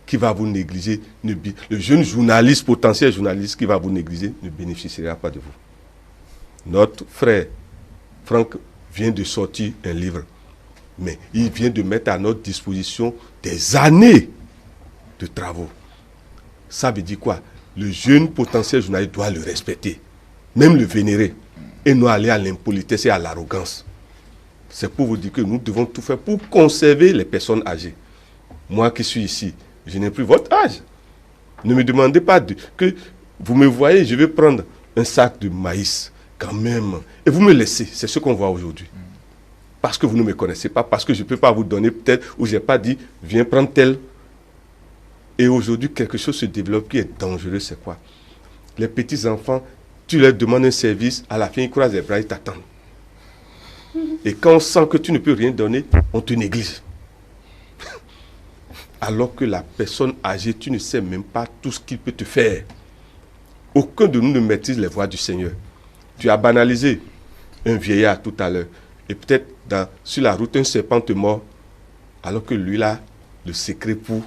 qui va vous négliger, le jeune journaliste, potentiel journaliste qui va vous négliger, ne bénéficiera pas de vous. Notre frère Franck vient de sortir un livre, mais il vient de mettre à notre disposition des années de travaux. Ça veut dire quoi? Le jeune potentiel journaliste doit le respecter, même le vénérer, et non aller à l'impolitesse et à l'arrogance. C'est pour vous dire que nous devons tout faire pour conserver les personnes âgées. Moi qui suis ici, je n'ai plus votre âge. Ne me demandez pas que vous me voyez, je vais prendre un sac de maïs quand même. Et vous me laissez, c'est ce qu'on voit aujourd'hui. Parce que vous ne me connaissez pas, parce que je ne peux pas vous donner peut-être, ou je n'ai pas dit, viens prendre tel. Et aujourd'hui, quelque chose se développe qui est dangereux, c'est quoi? Les petits-enfants, tu leur demandes un service, à la fin, ils croisent les bras, ils t'attendent. Et quand on sent que tu ne peux rien donner, on te néglige. Alors que la personne âgée, tu ne sais même pas tout ce qu'il peut te faire. Aucun de nous ne maîtrise les voies du Seigneur. Tu as banalisé un vieillard tout à l'heure. Et peut-être sur la route, un serpent te mord, alors que lui là, le secret pour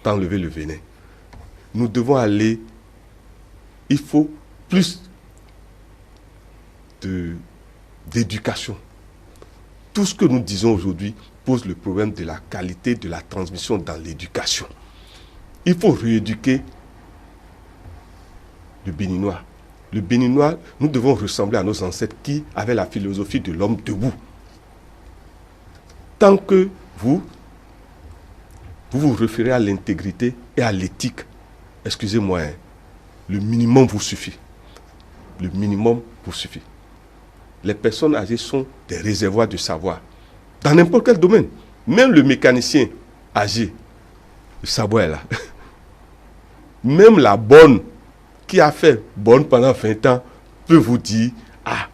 t'enlever le venin. Nous devons aller, il faut plus d'éducation. Tout ce que nous disons aujourd'hui pose le problème de la qualité de la transmission dans l'éducation. Il faut rééduquer le Béninois. Le Béninois, nous devons ressembler à nos ancêtres qui avaient la philosophie de l'homme debout. Tant que vous vous référez à l'intégrité et à l'éthique, excusez-moi, hein, le minimum vous suffit. Le minimum vous suffit. Les personnes âgées sont des réservoirs de savoir. Dans n'importe quel domaine. Même le mécanicien âgé, le savoir est là. Même la bonne, qui a fait bonne pendant 20 ans, peut vous dire, ah,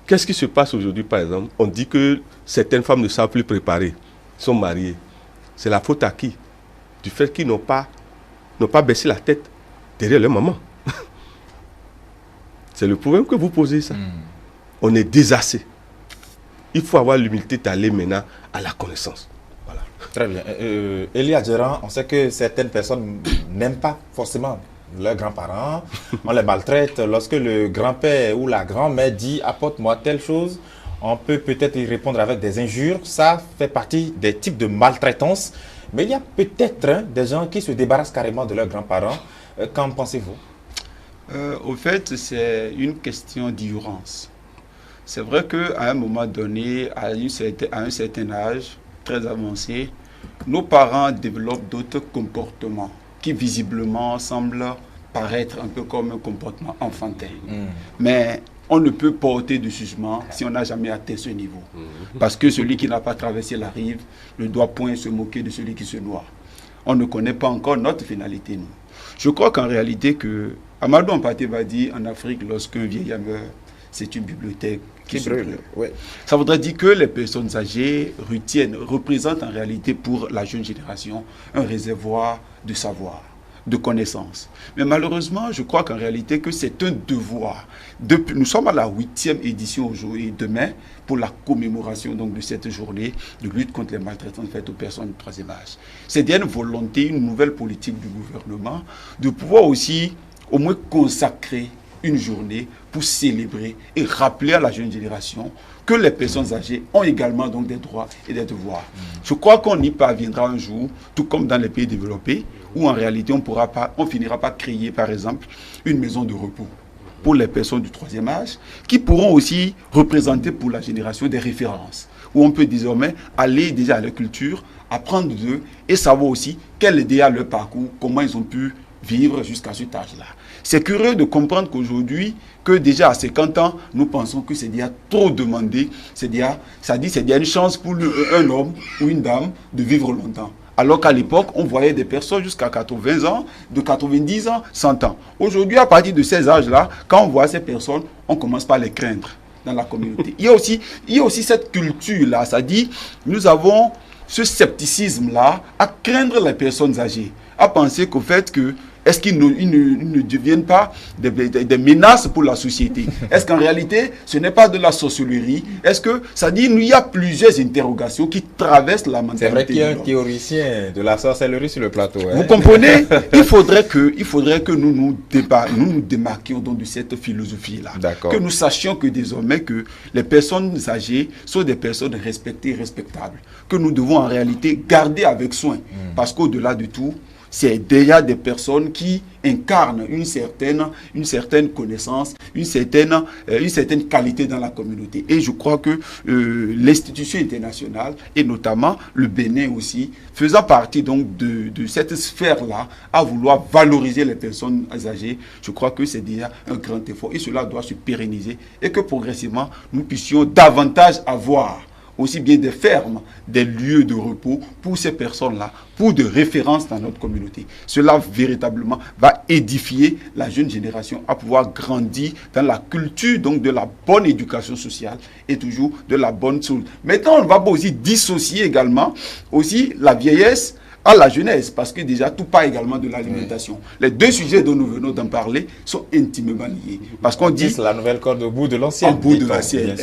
qu'est-ce qui se passe aujourd'hui par exemple? On dit que certaines femmes ne savent plus préparer, sont mariées. C'est la faute à qui? Du fait qu'ils n'ont pas baissé la tête derrière leur maman. C'est le problème que vous posez, ça. On est désassé. Il faut avoir l'humilité d'aller maintenant à la connaissance. Voilà. Très bien. Elia Djerran, on sait que certaines personnes n'aiment pas forcément leurs grands-parents. On les maltraite. Lorsque le grand-père ou la grand-mère dit apporte-moi telle chose, on peut peut-être y répondre avec des injures. Ça fait partie des types de maltraitance. Mais il y a peut-être des gens qui se débarrassent carrément de leurs grands-parents. Qu'en pensez-vous? Au fait, c'est une question d'ignorance. C'est vrai qu'à un moment donné, à un certain âge, très avancé, nos parents développent d'autres comportements qui visiblement semblent paraître un peu comme un comportement enfantin. Mais on ne peut porter de jugement si on n'a jamais atteint ce niveau. Parce que celui qui n'a pas traversé la rive ne doit point se moquer de celui qui se noie. On ne connaît pas encore notre finalité, nous. Je crois qu'en réalité, que Amadou Hampâté va dire en Afrique, lorsqu'un vieillard meurt, c'est une bibliothèque qui brûle. Ouais. Ça voudrait dire que les personnes âgées représentent en réalité pour la jeune génération un réservoir de savoir, de connaissances. Mais malheureusement, je crois qu'en réalité, que c'est un devoir. Nous sommes à la 8e édition aujourd'hui, demain, pour la commémoration donc, de cette journée de lutte contre les maltraitances faites aux personnes du troisième âge. C'est bien une volonté, une nouvelle politique du gouvernement de pouvoir aussi au moins consacrer une journée pour célébrer et rappeler à la jeune génération que les personnes âgées ont également donc des droits et des devoirs. Je crois qu'on y parviendra un jour, tout comme dans les pays développés, où en réalité on finira par créer par exemple une maison de repos pour les personnes du troisième âge, qui pourront aussi représenter pour la génération des références, où on peut désormais aller déjà à leur culture, apprendre d'eux et savoir aussi quel est déjà leur parcours, comment ils ont pu vivre jusqu'à cet âge-là. C'est curieux de comprendre qu'aujourd'hui, que déjà à 50 ans, nous pensons que c'est déjà trop demandé, c'est déjà une chance pour un homme ou une dame de vivre longtemps. Alors qu'à l'époque, on voyait des personnes jusqu'à 80 ans, de 90 ans, 100 ans. Aujourd'hui, à partir de ces âges-là, quand on voit ces personnes, on commence par les craindre dans la communauté. Il y a aussi cette culture-là, c'est-à-dire nous avons ce scepticisme-là à craindre les personnes âgées, à penser qu'au fait que est-ce qu'ils ne deviennent pas des menaces pour la société? Est-ce qu'en réalité, ce n'est pas de la sorcellerie? Est-ce que, ça dit, il y a plusieurs interrogations qui traversent la mentalité. C'est vrai qu'il y a un théoricien de la sorcellerie sur le plateau. Vous comprenez? Il faudrait que nous nous démarquions donc de cette philosophie-là. Que nous sachions que désormais que les personnes âgées sont des personnes respectées et respectables. Que nous devons en réalité garder avec soin. Parce qu'au-delà de tout, c'est déjà des personnes qui incarnent une certaine connaissance, une certaine qualité dans la communauté. Et je crois que l'institution internationale, et notamment le Bénin aussi, faisant partie donc de cette sphère-là, à vouloir valoriser les personnes âgées, je crois que c'est déjà un grand effort. Et cela doit se pérenniser et que progressivement, nous puissions davantage avoir aussi bien des fermes, des lieux de repos pour ces personnes-là, pour de référence dans notre communauté. Cela véritablement va édifier la jeune génération à pouvoir grandir dans la culture donc de la bonne éducation sociale et toujours de la bonne chose. Maintenant, on va aussi dissocier également aussi la vieillesse à la jeunesse, parce que déjà tout part également de l'alimentation. Les deux sujets dont nous venons d'en parler sont intimement liés. Parce qu'on dit la nouvelle corde au bout de l'ancienne. Au bout de l'ancienne,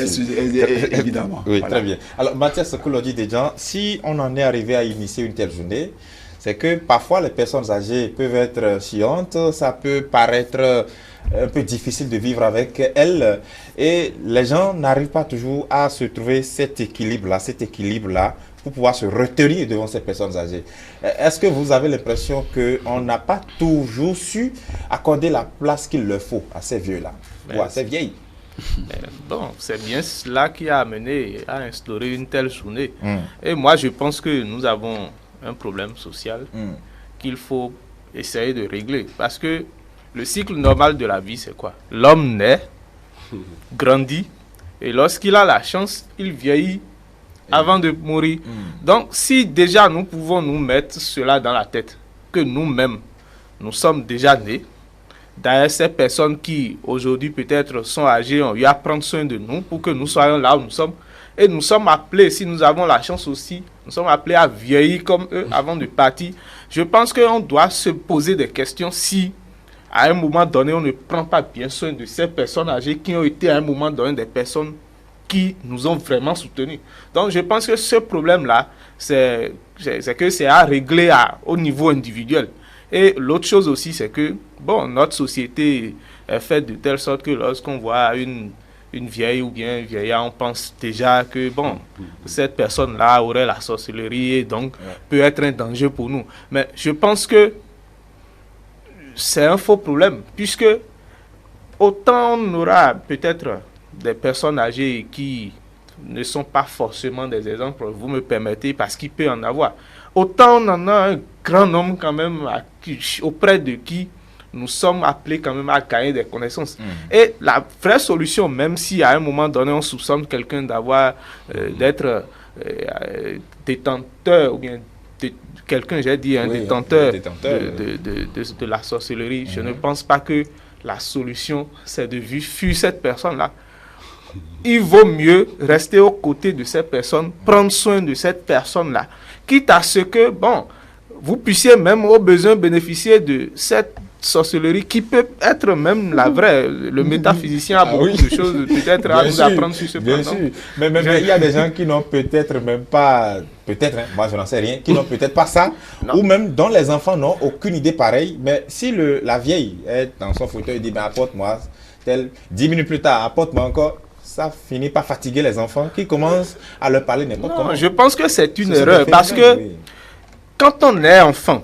évidemment. Oui, voilà. Très bien. Alors, Mathias Koulodi Dedjan, si on en est arrivé à initier une telle journée, c'est que parfois les personnes âgées peuvent être chiantes, ça peut paraître un peu difficile de vivre avec elles, et les gens n'arrivent pas toujours à se trouver cet équilibre-là, pour pouvoir se retenir devant ces personnes âgées. Est-ce que vous avez l'impression qu'on n'a pas toujours su accorder la place qu'il leur faut à ces vieux-là, ou à ces vieilles? Bon, c'est bien cela qui a amené à instaurer une telle journée. Et moi, je pense que nous avons un problème social qu'il faut essayer de régler. Parce que le cycle normal de la vie, c'est quoi? L'homme naît, grandit, et lorsqu'il a la chance, il vieillit avant de mourir. Donc, si déjà nous pouvons nous mettre cela dans la tête, que nous-mêmes, nous sommes déjà nés, derrière ces personnes qui, aujourd'hui, peut-être sont âgées, ont eu à prendre soin de nous pour que nous soyons là où nous sommes. Et nous sommes appelés, si nous avons la chance aussi, nous sommes appelés à vieillir comme eux avant de partir. Je pense qu'on doit se poser des questions si, à un moment donné, on ne prend pas bien soin de ces personnes âgées qui ont été à un moment donné des personnes qui nous ont vraiment soutenus. Donc je pense que ce problème-là, c'est que c'est à régler au niveau individuel. Et l'autre chose aussi, c'est que bon, notre société est faite de telle sorte que lorsqu'on voit une vieille ou bien un vieillard, on pense déjà que bon, cette personne-là aurait la sorcellerie et donc peut être un danger pour nous. Mais je pense que c'est un faux problème, puisque autant on aura peut-être des personnes âgées qui ne sont pas forcément des exemples, vous me permettez, parce qu'il peut en avoir. Autant on en a un grand nombre quand même auprès de qui nous sommes appelés quand même à gagner des connaissances. Et la vraie solution, même si à un moment donné on soupçonne quelqu'un d'avoir d'être détenteur ou bien quelqu'un, j'ai dit un détenteur de la sorcellerie, je ne pense pas que la solution c'est de fuir cette personne-là. Il vaut mieux rester aux côtés de cette personne, prendre soin de cette personne-là, quitte à ce que, bon, vous puissiez même au besoin bénéficier de cette sorcellerie qui peut être même la vraie. Le métaphysicien a beaucoup de choses peut-être à nous apprendre sur ce plan. Bien sûr, mais il y a des gens qui n'ont peut-être même pas, moi je n'en sais rien, qui n'ont peut-être pas ça, ou même dont les enfants n'ont aucune idée pareille, mais si la vieille est dans son fauteuil et dit, ben, apporte-moi, 10 minutes plus tard, apporte-moi encore, ça finit par fatiguer les enfants qui commencent à leur parler n'importe comment. Je pense que c'est une erreur parce que quand on est enfant,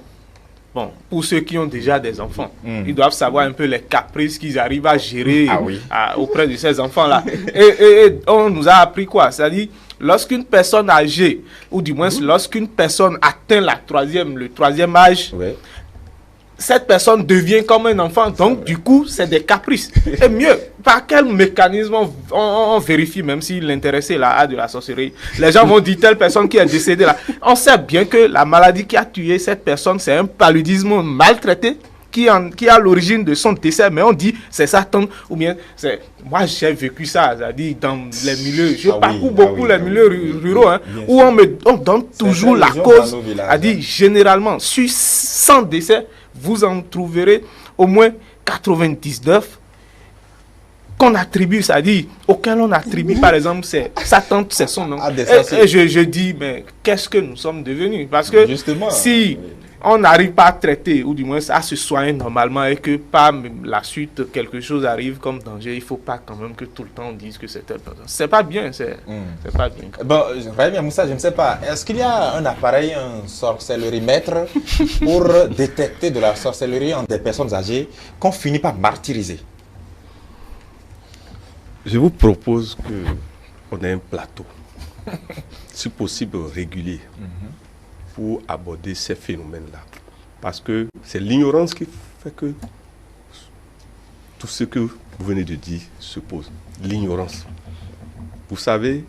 bon, pour ceux qui ont déjà des enfants, ils doivent savoir un peu les caprices qu'ils arrivent à gérer auprès de ces enfants-là. Et on nous a appris quoi? C'est-à-dire, lorsqu'une personne âgée, ou du moins lorsqu'une personne atteint le troisième âge, cette personne devient comme un enfant, donc du coup, c'est des caprices. Et mieux, par quel mécanisme on vérifie, même si l'intéressé là a de la sorcellerie? Les gens vont dire telle personne qui est décédée là. On sait bien que la maladie qui a tué cette personne, c'est un paludisme maltraité qui a l'origine de son décès, mais on dit c'est Satan, ou bien c'est... Moi j'ai vécu ça, c'est-à-dire dans les milieux, je parcours beaucoup les milieux ruraux, où on donne toujours la cause, c'est-à-dire généralement, sur 100 décès, vous en trouverez au moins 99 qu'on attribue, c'est-à-dire auquel on attribue, par exemple, c'est Satan, c'est son nom. Et je dis, mais qu'est-ce que nous sommes devenus? Parce que justement, si on n'arrive pas à traiter, ou du moins à se soigner normalement, et que par la suite, quelque chose arrive comme danger, il ne faut pas quand même que tout le temps on dise que c'est telle personne. C'est pas bien, c'est pas bien. Bon, Moussa, je ne sais pas, est-ce qu'il y a un appareil, un sorcellerie-mètre, pour détecter de la sorcellerie en des personnes âgées qu'on finit par martyriser? Je vous propose qu'on ait un plateau, si possible régulier, pour aborder ces phénomènes-là. Parce que c'est l'ignorance qui fait que tout ce que vous venez de dire se pose. L'ignorance. Vous savez,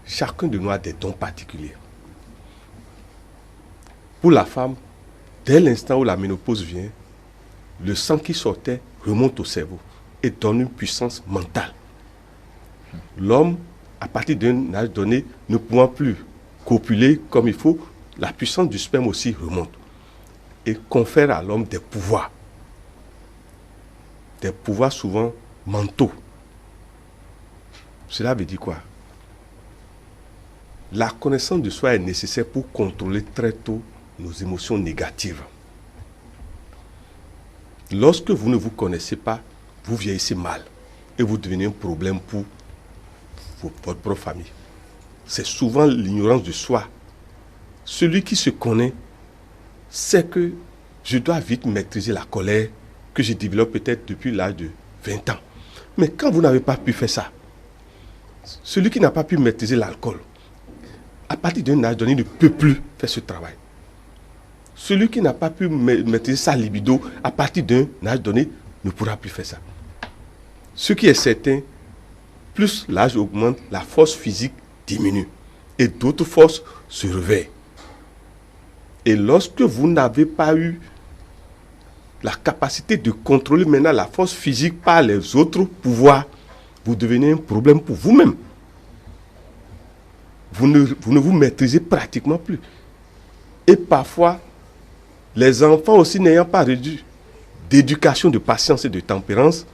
chacun de nous a des dons particuliers. Pour la femme, dès l'instant où la ménopause vient, le sang qui sortait remonte au cerveau et donne une puissance mentale. L'homme, à partir d'un âge donné, ne pouvant plus copuler comme il faut, la puissance du sperme aussi remonte et confère à l'homme des pouvoirs souvent mentaux. Cela veut dire quoi? La connaissance de soi est nécessaire pour contrôler très tôt nos émotions négatives. Lorsque vous ne vous connaissez pas, vous vieillissez mal et vous devenez un problème pour votre propre famille. C'est souvent l'ignorance de soi. Celui qui se connaît sait que je dois vite maîtriser la colère que je développe peut-être depuis l'âge de 20 ans. Mais quand vous n'avez pas pu faire ça, celui qui n'a pas pu maîtriser l'alcool, à partir d'un âge donné, ne peut plus faire ce travail. Celui qui n'a pas pu maîtriser sa libido, à partir d'un âge donné, ne pourra plus faire ça. Ce qui est certain, plus l'âge augmente, la force physique diminue et d'autres forces se réveillent. Et lorsque vous n'avez pas eu la capacité de contrôler maintenant la force physique par les autres pouvoirs, vous devenez un problème pour vous-même. Vous ne vous maîtrisez pratiquement plus. Et parfois, les enfants aussi n'ayant pas reçu d'éducation, de patience et de tempérance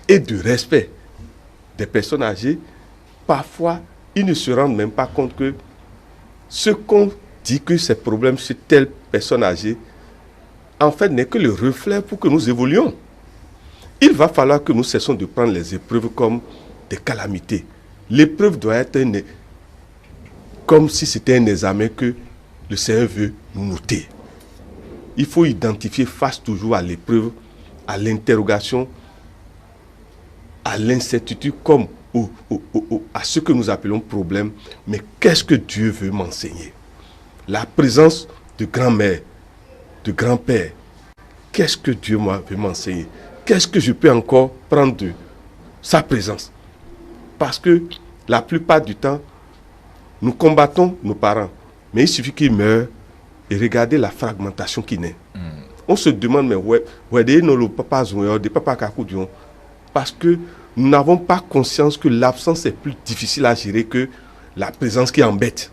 et de respect des personnes âgées, parfois, ils ne se rendent même pas compte que ce qu'on dit que ces problèmes chez telle personne âgée, en fait, n'est que le reflet pour que nous évoluions. Il va falloir que nous cessions de prendre les épreuves comme des calamités. L'épreuve doit être comme si c'était un examen que le Seigneur veut nous noter. Il faut identifier face toujours à l'épreuve, à l'interrogation, à l'incertitude comme à ce que nous appelons problème. Mais qu'est-ce que Dieu veut m'enseigner? La présence de grand-mère, de grand-père, qu'est-ce que Dieu veut m'enseigner? Qu'est-ce que je peux encore prendre de sa présence? Parce que la plupart du temps, nous combattons nos parents. Mais il suffit qu'ils meurent et regardez la fragmentation qui naît. On se demande, mais parce que nous n'avons pas conscience que l'absence est plus difficile à gérer que la présence qui embête.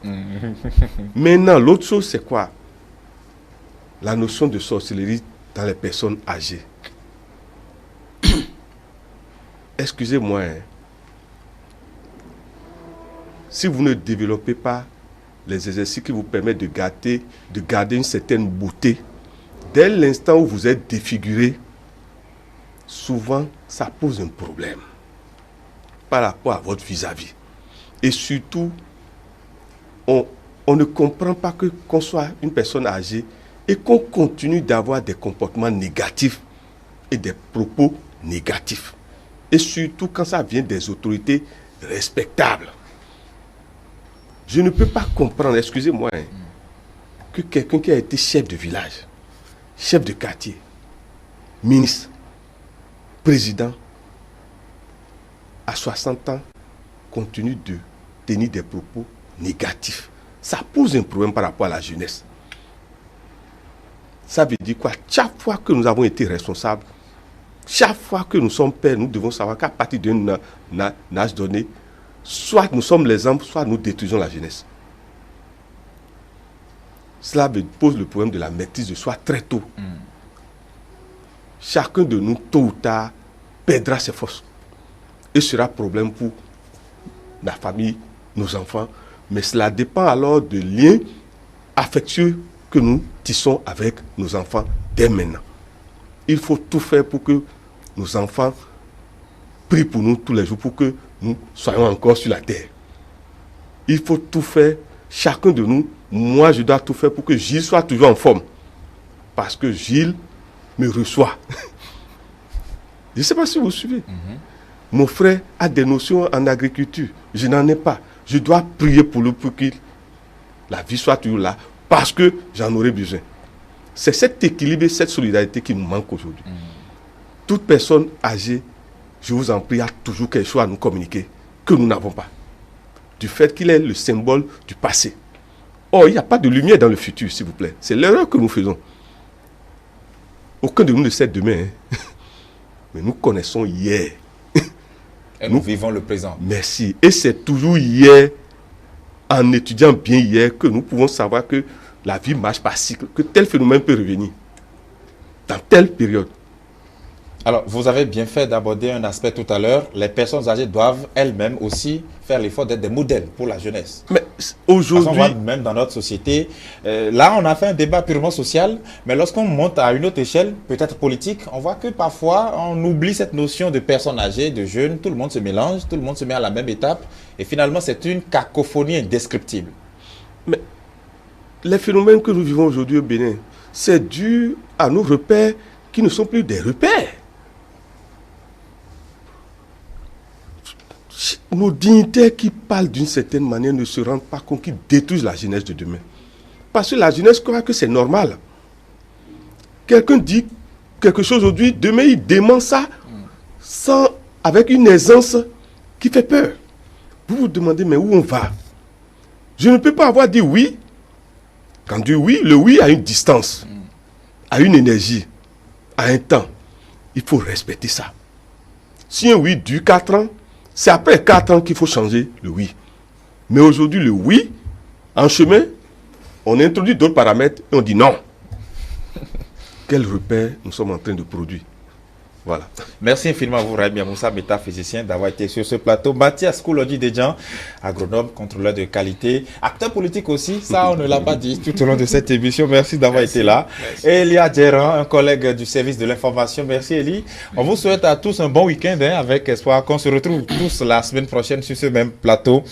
Maintenant, l'autre chose, c'est quoi? La notion de sorcellerie dans les personnes âgées. Excusez-moi, si vous ne développez pas les exercices qui vous permettent de garder une certaine beauté, dès l'instant où vous êtes défiguré, souvent ça pose un problème par rapport à votre vis-à-vis. Et surtout, on ne comprend pas qu'on soit une personne âgée et qu'on continue d'avoir des comportements négatifs et des propos négatifs. Et surtout quand ça vient des autorités respectables. Je ne peux pas comprendre, excusez-moi, que quelqu'un qui a été chef de village, chef de quartier, ministre, président, à 60 ans, continue de tenir des propos négatifs. Ça pose un problème par rapport à la jeunesse. Ça veut dire quoi? Chaque fois que nous avons été responsables, chaque fois que nous sommes pères, nous devons savoir qu'à partir d'un âge donné, soit nous sommes l'exemple, soit nous détruisons la jeunesse. Cela pose le problème de la maîtrise de soi très tôt. Chacun de nous, tôt ou tard, perdra ses forces. Et sera problème pour la famille, nos enfants. Mais cela dépend alors de liens affectueux que nous tissons avec nos enfants dès maintenant. Il faut tout faire pour que nos enfants prient pour nous tous les jours, pour que nous soyons encore sur la terre. Il faut tout faire, chacun de nous. Moi, je dois tout faire pour que Gilles soit toujours en forme. Parce que Gilles me reçoit. Je ne sais pas si vous suivez. Mon frère a des notions en agriculture. Je n'en ai pas. Je dois prier pour lui pour que la vie soit toujours là. Parce que j'en aurai besoin. C'est cet équilibre et cette solidarité qui nous manque aujourd'hui. Toute personne âgée, je vous en prie, a toujours quelque chose à nous communiquer que nous n'avons pas. Du fait qu'il est le symbole du passé. Or, il n'y a pas de lumière dans le futur, s'il vous plaît. C'est l'erreur que nous faisons. Aucun de nous ne sait demain. Mais nous connaissons hier. Et nous vivons le présent. Merci. Et c'est toujours hier, en étudiant bien hier, que nous pouvons savoir que la vie marche par cycle, que tel phénomène peut revenir dans telle période. Alors, vous avez bien fait d'aborder un aspect tout à l'heure. Les personnes âgées doivent elles-mêmes aussi faire l'effort d'être des modèles pour la jeunesse. Mais aujourd'hui, même dans notre société, là, on a fait un débat purement social, mais lorsqu'on monte à une autre échelle, peut-être politique, on voit que parfois, on oublie cette notion de personnes âgées, de jeunes. Tout le monde se mélange, tout le monde se met à la même étape. Et finalement, c'est une cacophonie indescriptible. Mais les phénomènes que nous vivons aujourd'hui au Bénin, c'est dû à nos repères qui ne sont plus des repères. Nos dignitaires qui parlent d'une certaine manière ne se rendent pas compte qu'ils détruisent la jeunesse de demain. Parce que la jeunesse croit que c'est normal. Quelqu'un dit quelque chose aujourd'hui, demain il dément ça avec une aisance qui fait peur. Vous vous demandez, mais où on va? Je ne peux pas avoir dit oui. Quand on dit oui, le oui a une distance, a une énergie, a un temps. Il faut respecter ça. Si un oui dure 4 ans, c'est après 4 ans qu'il faut changer le oui. Mais aujourd'hui, le oui, en chemin, on introduit d'autres paramètres et on dit non. Quel repère nous sommes en train de produire? Voilà. Merci infiniment à vous, Raimi Moussa, métaphysicien, d'avoir été sur ce plateau. Mathias Kouloudi Dedjan, agronome, contrôleur de qualité, acteur politique aussi, ça on ne l'a pas dit tout au long de cette émission. Merci d'avoir été là. Merci. Et Elia Djeran, un collègue du service de l'information. Merci Eli. On vous souhaite à tous un bon week-end avec espoir qu'on se retrouve tous la semaine prochaine sur ce même plateau.